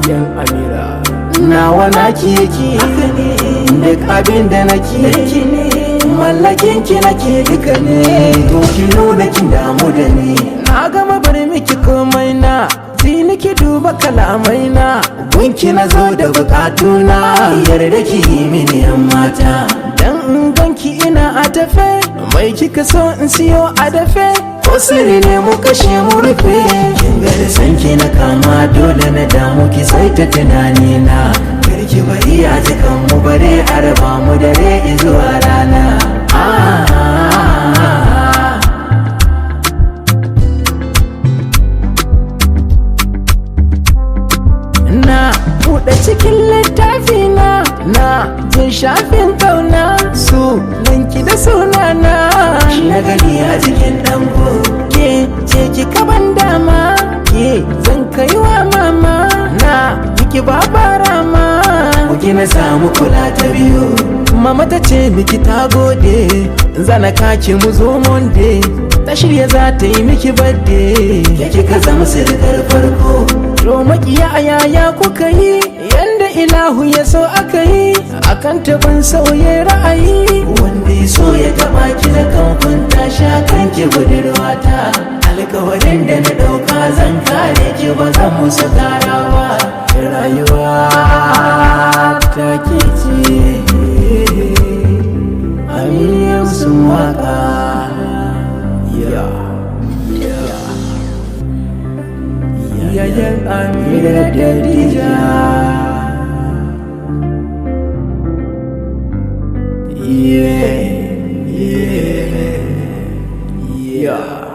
Yan Amira nawa naki yake duk abin da nake mallakin ki nake duka ne to ki nuna kin damu da ni na gama bar miki komai na ti niki duba kalamai na gunki na zo da bukatuna yarda ki yi mini yan mata dan in ganki ina a tafe mai kika so in siyo a dafe ko sirri ne mu kashe mu rufe kin ga da sanki na kama dole na damu ki sai ta tunani na karki bari a jikan mu bare a raba mu dare zuwa rana na buɗe cikin littafi na jin shafin kauna su nanki da sunana na gani a cikin dango ke ce ki kaban dama ke zan kai wa mama na miki babara ma kuki na samu kula ta biyu mama ta ce miki ta gode zana kaki mu zo monday ta shirya za ta yi miki birthday ke kika zama sirkar farko to makiya a yaya kuka yi yanda ilahu ya so aka yi akan taban sauye ra'ayi wanda ya so ya taba ki da kankun ta sha kanki budurwata alkawarin da na dauka zan kare ki ba zan musu tarawa rayuwa ta ke ce amiyar sun waka yayan Amira da Dija. Yeah.